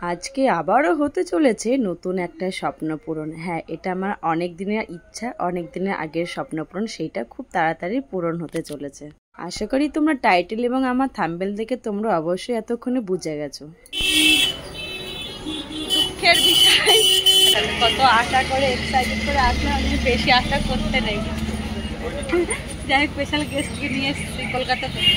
আজকে আবারও হতে চলেছে নতুন একটা স্বপ্ন পূরণ। হ্যাঁ, এটা আমার অনেক দিনের ইচ্ছা, অনেক দিনের আগের স্বপ্ন পূরণ, সেইটা খুব তাড়াতাড়ি পূরণ হতে চলেছে। আশা করি তোমরা টাইটেল এবং আমার থাম্বনেল দেখে তোমরা অবশ্যই এতক্ষণে বুঝে গেছো। দুঃখের বিষয়, কত আশা করে এক্সাইটেড করে আসলে আমি বেশি আশা করতে নেই। যাই হোক, স্পেশাল গেস্টকে নিয়ে এসেছি কলকাতা থেকে।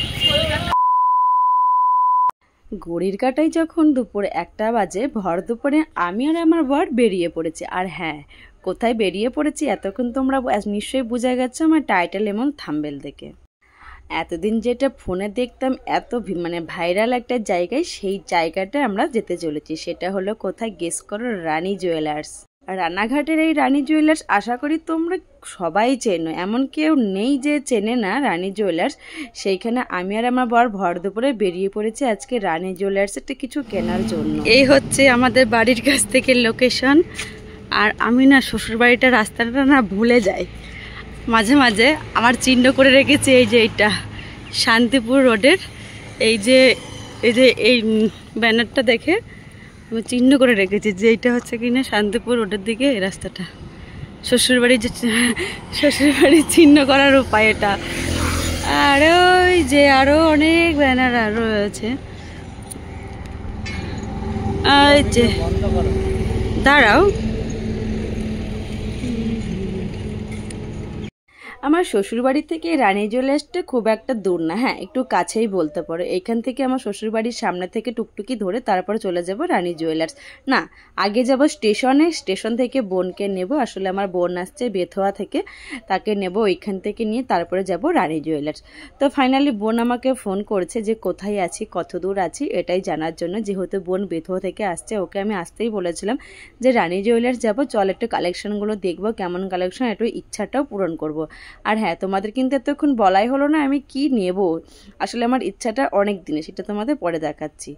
ঘড়ির কাঁটায় যখন দুপুর 1টা বাজে, ভর দুপুরে আমি আর আমার বর বেরিয়ে পড়েছি। আর হ্যাঁ, কোথায় বেরিয়ে পড়েছি এতক্ষণ তোমরা নিশ্চয়ই বুঝে গেছো আমার টাইটেল এবং থাম্বনেল দেখে। এতদিন যেটা ফোনে দেখতাম এত ভাইরাল একটা জায়গায়, সেই জায়গাটা আমরা যেতে চলেছি। সেটা হলো কোথায়, গেস করো, রানী জুয়েলার্স। রানাঘাটের এই রানী জুয়েলার্স আশা করি তোমরা সবাই চেনো, এমন কেউ নেই যে চেনে না রানী জুয়েলার্স। সেইখানে আমি আর আমার বর ভর দুপুরে বেরিয়ে পড়েছি আজকে রানী জুয়েলার্সের কিছু কেনার জন্য। এই হচ্ছে আমাদের বাড়ির কাছ থেকে লোকেশন। আর আমি না শ্বশুরবাড়িটা রাস্তাটা না ভুলে যাই মাঝে মাঝে। আমার চিহ্ন করে রেখেছি এই যে এইটা শান্তিপুর রোডের, এই যে এই ব্যানারটা দেখে আমি চিহ্ন করে রেখেছি যে এইটা হচ্ছে কিনা শান্তিপুর রোডের দিকে এই রাস্তাটা। শ্বশুরবাড়ির চিহ্ন করার উপায় এটা। আর ওই যে আরো অনেক ব্যানার আরো রয়েছে। এই যে দাঁড়াও, আমার শ্বশুরবাড়ি থেকে রানী জুয়েলার্সটা খুব একটা দূর না। হ্যাঁ, একটু কাছেই বলতে পারো। এইখান থেকে আমার শ্বশুরবাড়ির সামনে থেকে টুকটুকি ধরে তারপরে চলে যাব রানী জুয়েলার্স। না, আগে যাব স্টেশনে, স্টেশন থেকে বোনকে নেব। আসলে আমার বোন আসছে বেথুয়া থেকে, তাকে নেব। ওইখান থেকে নিয়ে তারপরে যাব রানী জুয়েলার্স। তো ফাইনালি বোন আমাকে ফোন করেছে যে কোথায় আছি, কত দূর আছি, এটাই জানার জন্য। যেহেতু বোন বেথুয়া থেকে আসছে, ওকে আমি আসতেই বলেছিলাম যে রানী জুয়েলার্স যাব, চল একটু কালেকশনগুলো দেখবো, কেমন কালেকশন, একটু ইচ্ছাটাও পূরণ করব। আর হ্যাঁ, তোমাদের কিন্তু এতক্ষণ বলাই হলো না আমি কি নেব। আসলে আমার ইচ্ছাটা অনেক দিনে, সেটা তোমাদের পরে দেখাচ্ছি।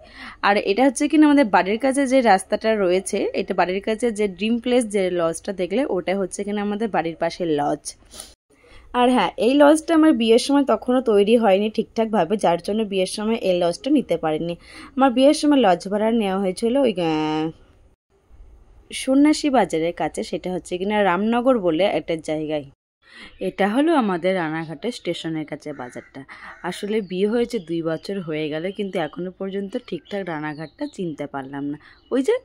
আর এটা হচ্ছে কিনা আমাদের বাড়ির কাছে যে রাস্তাটা রয়েছে, এটা বাড়ির কাছে যে ড্রিম প্লেস যে লজটা দেখলে, ওটা হচ্ছে কিনা আমাদের বাড়ির পাশের লজ। আর হ্যাঁ, এই লজটা আমার বিয়ের সময় তখনও তৈরি হয়নি ঠিকঠাকভাবে, যার জন্য বিয়ের সময় এই লজটা নিতে পারিনি। আমার বিয়ের সময় লজ ভাড়া নেওয়া হয়েছিল ওই সন্ন্যাসী বাজারের কাছে, সেটা হচ্ছে কিনা রামনগর বলে একটা জায়গায়। এটা হলো আমাদের রানাঘাটের স্টেশনের কাছে বাজারটা। আসলে বিয়ে হয়েছে 2 বছর হয়ে গেল, কিন্তু এখনো পর্যন্ত ঠিকঠাক রানাঘাটটা চিনতে পারলাম না। ওই যে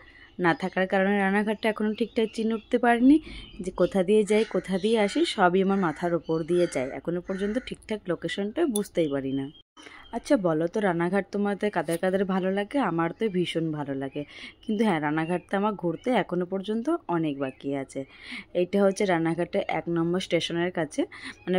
না থাকার কারণে রানাঘাটটা এখনো ঠিকঠাক চিনে উঠতে পারিনি, যে কোথা দিয়ে যাই কোথা দিয়ে আসি সবই আমার মাথার ওপর দিয়ে যায়। এখনো পর্যন্ত ঠিকঠাক লোকেশনটা বুঝতেই পারি না। আচ্ছা বলো তো, রানাঘাট তোমাদের কাদের কাদের ভালো লাগে? আমার তো ভীষণ ভালো লাগে। কিন্তু হ্যাঁ, রানাঘাটটা আমার ঘুরতে এখনো পর্যন্ত অনেক বাকি আছে। এইটা হচ্ছে রানাঘাটে 1 নম্বর স্টেশনের কাছে,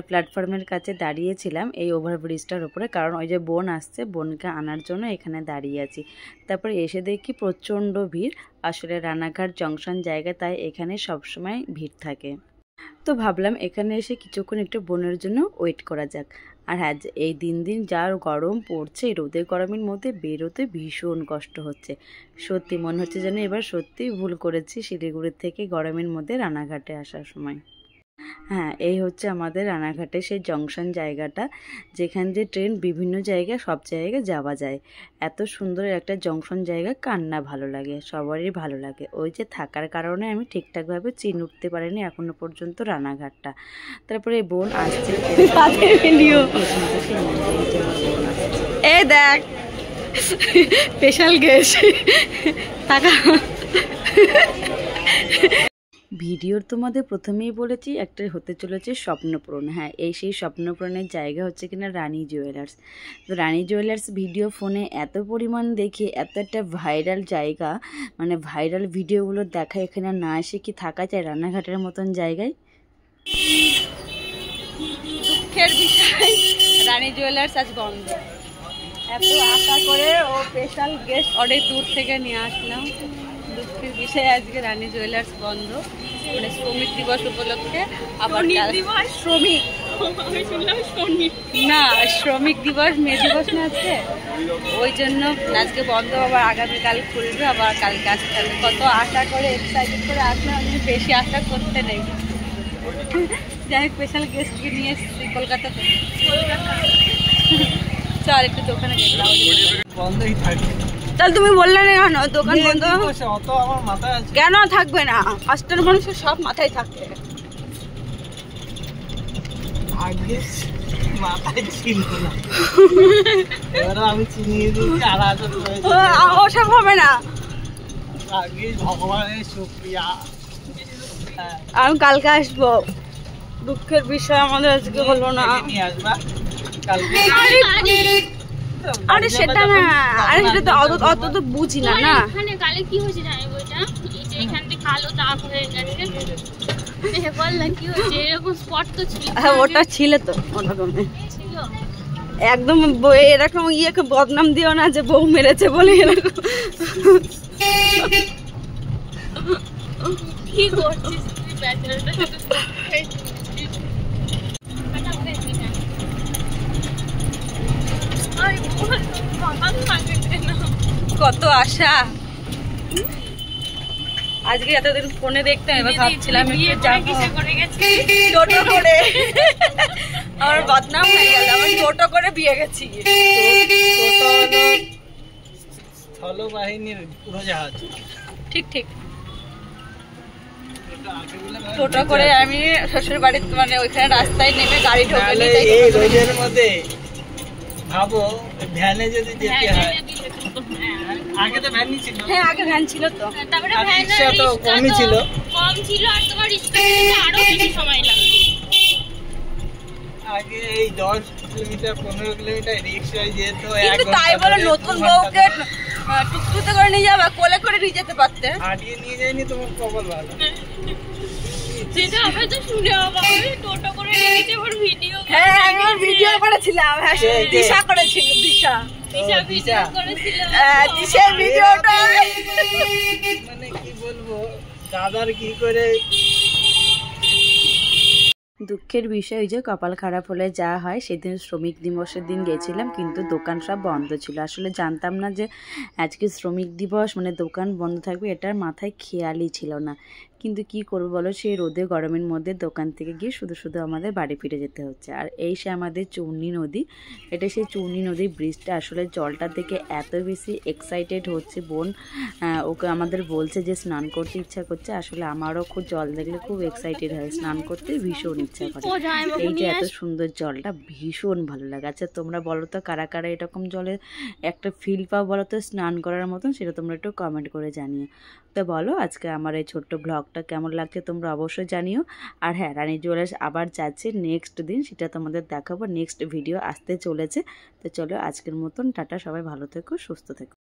প্ল্যাটফর্মের কাছে দাঁড়িয়েছিলাম এই ওভারব্রিজটার উপরে, কারণ ওই যে বোন আসছে, বোনকে আনার জন্য এখানে দাঁড়িয়ে আছি। তারপরে এসে দেখি প্রচণ্ড ভিড়। আসলে রানাঘাট জংশন জায়গা, তাই এখানে সবসময় ভিড় থাকে। তো ভাবলাম এখানে এসে কিছুক্ষণ একটু বোনের জন্য ওয়েট করা যাক। আর হ্যাঁ, এই দিন যা গরম পড়ছে, রোদের গরমের মধ্যে বেরোতে ভীষণ কষ্ট হচ্ছে। সত্যি মনে হচ্ছে যেন এবার সত্যিই ভুল করেছি শিলিগুড়ির থেকে গরমের মধ্যে রানাঘাটে আসার সময়। হ্যাঁ, এই হচ্ছে আমাদের রানাঘাটে সেই জংশন জায়গাটা, যেখান দিয়ে ট্রেন বিভিন্ন জায়গায় সব জায়গায় যাওয়া যায়। এত সুন্দর একটা জংশন জায়গা কার না ভালো লাগে, সবারই ভালো লাগে। ওই যে থাকার কারণে আমি ঠিকঠাকভাবে চিনে উঠতে পারিনি এখনো পর্যন্ত রানাঘাটটা। তারপরে বোন আসছে, এই দেখ স্পেশাল গেস্ট টাকা। ভিডিওর তোমাদের প্রথমেই বলেছি একটা হতে চলেছে স্বপ্নপূরণ। হ্যাঁ, এই সেই স্বপ্নপূরণের জায়গা হচ্ছে কিনা রানী জুয়েলার্স। তো রানী জুয়েলার্স ভিডিও ফোনে এত পরিমাণ দেখে, এত একটা ভাইরাল জায়গা, ভাইরাল ভিডিওগুলো দেখা, এখানে না এসে কি থাকা যায় রানাঘাটের মতন জায়গায়? দুঃখের বিষয়, রানী জুয়েলার্স আজ বন্ধ। এত আশা করে ও স্পেশাল গেস্ট অনেক দূর থেকে নিয়ে আসলাম, দুঃখের বিষয় আজকে রানী জুয়েলার্স বন্ধ। শ্রমিক দিবস উপলক্ষে, আবার শ্রমিক না, শ্রমিক দিবস, মে দিবস না আজকে, ওই জন্য আজকে বন্ধ। আবার আগামীকাল খুলবে, আবার কালকে আসতে হবে। কত আশা করে এক্সাইটেড করে আসলে আমি বেশি আশা করতে নেই। যাই হোক, স্পেশাল গেস্টকে নিয়ে এসেছি কলকাতা থেকে। চল একটু দোকানে গেলাম, বন্ধই থাকে। তাহলে তুমি বললে না কেন দোকান বন্ধ? অত আমার মাথায় আছে। কেন থাকবে না? কাস্টমার মানুষের সব মাথায় থাকে। আগে মাথায় ছিল না, এবার আমি চিনিয়ে দিচ্ছি আলাদা রয়েছে। ওসব হবে না। আগে ভগবানের শুকরিয়া। আমি কালকে আসবো। দুঃখের বিষয় আমাদের আজকে হলো না। নিয়ে আসবা কালকে। আরে সেটা না, আরে সেটা তো অত তো বুঝি না। না এখানে গালে কি হয়েছে জানো ওইটা? এই যে এখান থেকে কালো দাগ হয়ে গেছে। দেখে বললাম কি হয়েছে, এরকম স্পট তো ছিল। হ্যাঁ ওটা ছিল তো ওরকম ছিল। একদম এরকম ইয়েকে বদনাম দিও না যে বউ মেরেছে বলে এরকম। কি করছিস তুই ব্যাচেলরটা সাথে কত আশা আজকে এতদিন ফোনে দেখতাম, এবার ভাবছিলাম টোটো করে আমার বদনাম হয়ে গেল। আমার টোটো করে বিয়ে গেছি। টোটো হলো স্থলবাহিনীর উড়োজাহাজ। ঠিক ঠিক, টোটো করে আমি শ্বশুর বাড়ির মানে ওইখানে রাস্তায় নেমে গাড়ি ঢোকে নি। এই রোদের মধ্যে ভাবো ভ্যানে যদি যেতে হয়। আগে তো ভ্যানই ছিল। হ্যাঁ আগে ভ্যান ছিল তো, তারপরে আর ভ্যান রিক্সা তো কমই ছিল। কম ছিল আর তোমার রিক্সা আরো বেশি সময় লাগতো। আগে এই 10 কিলোমিটার 15 কিলোমিটার রিক্সায় যেত। কিন্তু তাই বলে নতুন বউকে টুকটুতে করে নিয়ে যাবে, কোলে করে নিয়ে যেতে পারতে। আটিয়ে নিয়ে যায়নি, তোমার কপাল ভালো। যেটা আমরা তো শুনে বাবা টোটো করে নিয়ে আবার ভিডিও। হ্যাঁ আমি ভিডিও করেছিলাম। হ্যাঁ দিশা করেছিল, দিশা ভিডিও করেছিল। দিশার ভিডিওটা মানে কি বলবো, দাদার কি করে। দুঃখের বিষয় যে কপাল খারাপ হলে যা হয়। সেদিন শ্রমিক দিবসের দিন গেছিলাম, কিন্তু দোকান সব বন্ধ ছিল। আসলে জানতাম না যে আজকে শ্রমিক দিবস, মানে দোকান বন্ধ থাকবে, এটার মাথায় খেয়ালই ছিল না। কিন্তু কি করবো বলো, সেই রোদে গরমের মধ্যে দোকান থেকে গিয়ে শুধু শুধু আমাদের বাড়ি ফিরে যেতে হচ্ছে। আর এই সে আমাদের চূর্ণী নদী, এটা সেই চূর্ণী নদীর ব্রিজটা। আসলে জলটা দেখে এত বেশি এক্সাইটেড হচ্ছে বোন, ওকে আমাদের বলছে যে স্নান করতে ইচ্ছা করছে। আসলে আমারও খুব জল দেখলে খুব এক্সাইটেড হয়, স্নান করতে ভীষণ ইচ্ছা করে। এই যে এত সুন্দর জলটা ভীষণ ভালো লাগে। আচ্ছা তোমরা বলো তো কারা কারা এরকম জলে একটা ফিল পাও বলো তো স্নান করার মতন, সেটা তোমরা একটু কমেন্ট করে জানিও। তো বলো আজকে আমার এই ছোট্ট ব্লগটা কেমন লাগছে তোমরা অবশ্যই জানিও। আর হ্যাঁ, রানী জুয়েলার্স আবার যাচ্ছে নেক্সট দিন, সেটা তোমাদের দেখাবো। নেক্সট ভিডিও আসতে চলেছে। তো চলো আজকের মতন টাটা, সবাই ভালো থেকো, সুস্থ থেকো।